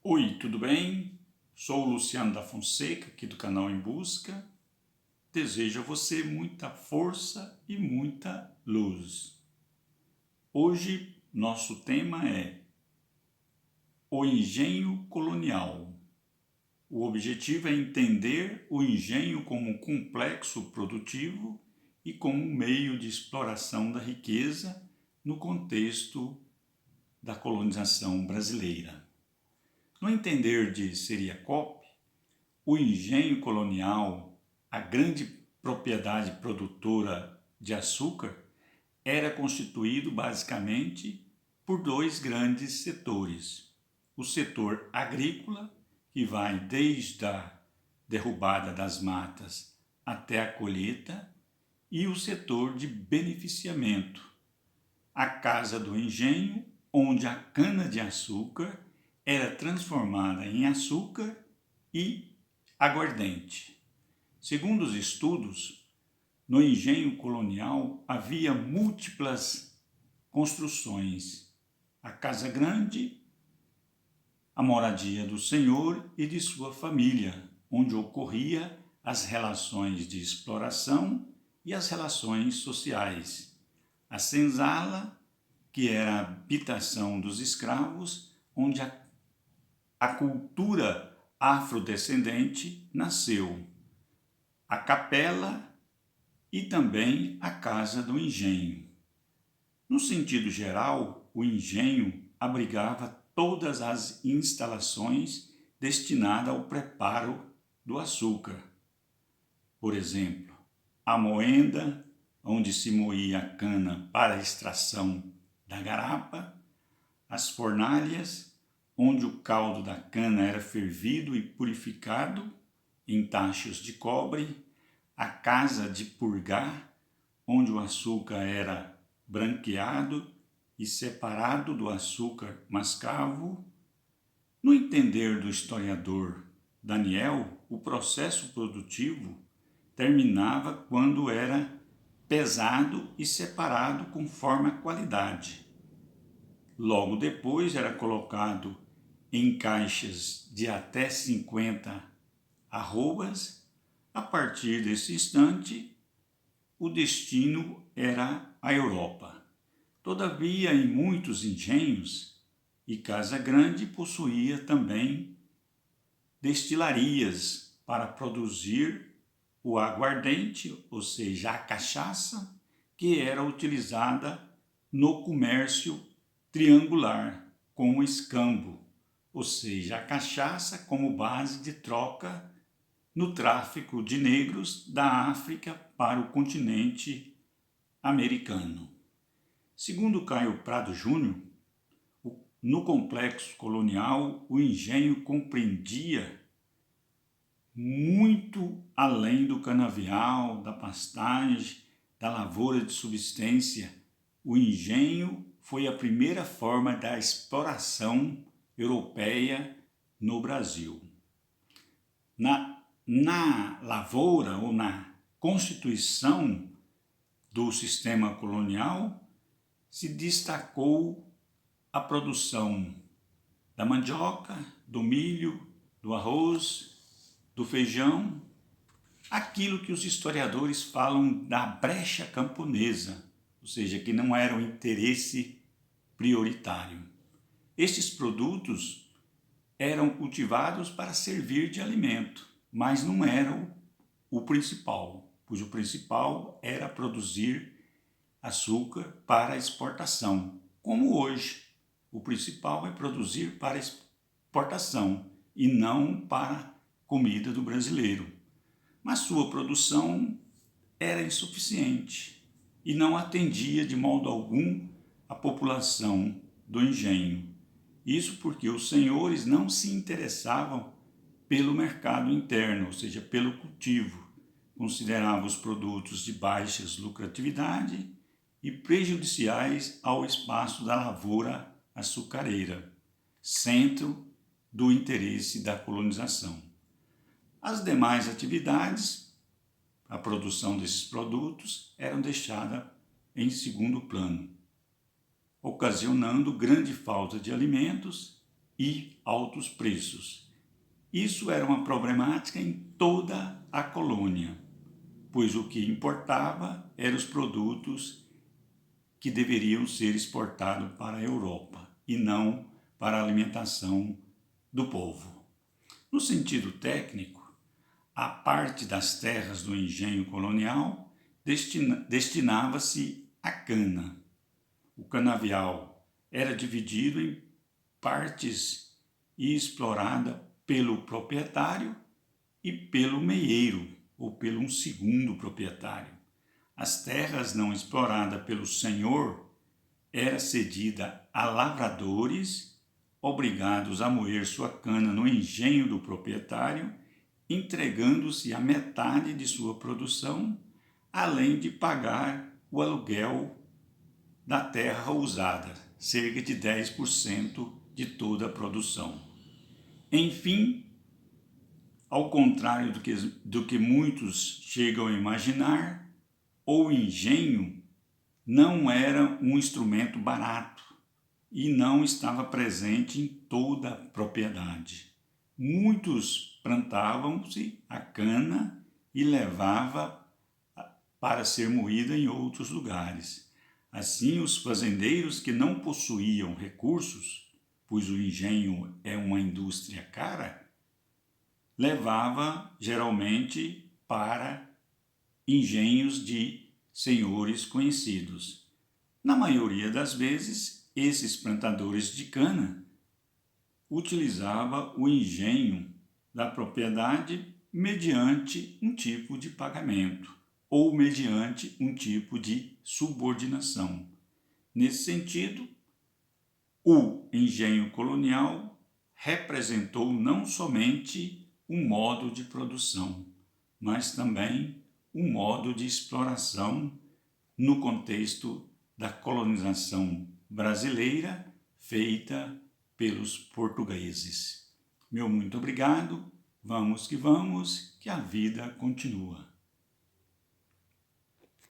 Oi, tudo bem? Sou o Luciano da Fonseca, aqui do canal Em Busca. Desejo a você muita força e muita luz. Hoje, nosso tema é o engenho colonial. O objetivo é entender o engenho como um complexo produtivo e como um meio de exploração da riqueza no contexto da colonização brasileira. No entender de Seriacop, o engenho colonial, a grande propriedade produtora de açúcar, era constituído basicamente por dois grandes setores. O setor agrícola, que vai desde a derrubada das matas até a colheita, e o setor de beneficiamento, a casa do engenho, onde a cana-de-açúcar era transformada em açúcar e aguardente. Segundo os estudos, no engenho colonial havia múltiplas construções: a casa grande, a moradia do senhor e de sua família, onde ocorria as relações de exploração e as relações sociais. A senzala, que era a habitação dos escravos, onde a cultura afrodescendente nasceu, a capela e também a casa do engenho. No sentido geral, o engenho abrigava todas as instalações destinadas ao preparo do açúcar. Por exemplo, a moenda, onde se moía a cana para a extração da garapa, as fornalhas, onde o caldo da cana era fervido e purificado em tachos de cobre, a casa de purgar, onde o açúcar era branqueado e separado do açúcar mascavo. No entender do historiador Daniel, o processo produtivo terminava quando era pesado e separado conforme a qualidade. Logo depois era colocado em caixas de até 50 arrobas. A partir desse instante, o destino era a Europa. Todavia, em muitos engenhos e Casa Grande possuía também destilarias para produzir o aguardente, ou seja, a cachaça, que era utilizada no comércio triangular, com o escambo, ou seja, a cachaça como base de troca no tráfico de negros da África para o continente americano. Segundo Caio Prado Júnior, no complexo colonial, o engenho compreendia muito além do canavial, da pastagem, da lavoura de subsistência. O engenho foi a primeira forma da exploração europeia no Brasil. Na lavoura ou na constituição do sistema colonial, se destacou a produção da mandioca, do milho, do arroz, do feijão, aquilo que os historiadores falam da brecha camponesa, ou seja, que não era o interesse prioritário. Estes produtos eram cultivados para servir de alimento, mas não eram o principal, pois o principal era produzir açúcar para exportação, como hoje. O principal é produzir para exportação e não para comida do brasileiro. Mas sua produção era insuficiente e não atendia de modo algum a população do engenho. Isso porque os senhores não se interessavam pelo mercado interno, ou seja, pelo cultivo. Consideravam os produtos de baixa lucratividade e prejudiciais ao espaço da lavoura açucareira, centro do interesse da colonização. As demais atividades, a produção desses produtos, eram deixadas em segundo plano, ocasionando grande falta de alimentos e altos preços. Isso era uma problemática em toda a colônia, pois o que importava eram os produtos que deveriam ser exportados para a Europa e não para a alimentação do povo. No sentido técnico, a parte das terras do engenho colonial destinava-se à cana. O canavial era dividido em partes e explorada pelo proprietário e pelo meieiro, ou pelo um segundo proprietário. As terras não exploradas pelo senhor era cedida a lavradores, obrigados a moer sua cana no engenho do proprietário, entregando-se a metade de sua produção, além de pagar o aluguel da terra usada, cerca de 10% de toda a produção. Enfim, ao contrário do que muitos chegam a imaginar, o engenho não era um instrumento barato e não estava presente em toda a propriedade. Muitos plantavam-se a cana e levava para ser moída em outros lugares. Assim, os fazendeiros que não possuíam recursos, pois o engenho é uma indústria cara, levava geralmente para engenhos de senhores conhecidos. Na maioria das vezes, esses plantadores de cana utilizavam o engenho da propriedade mediante um tipo de pagamento ou mediante um tipo de subordinação. Nesse sentido, o engenho colonial representou não somente um modo de produção, mas também um modo de exploração no contexto da colonização brasileira feita pelos portugueses. Meu muito obrigado, vamos, que a vida continua.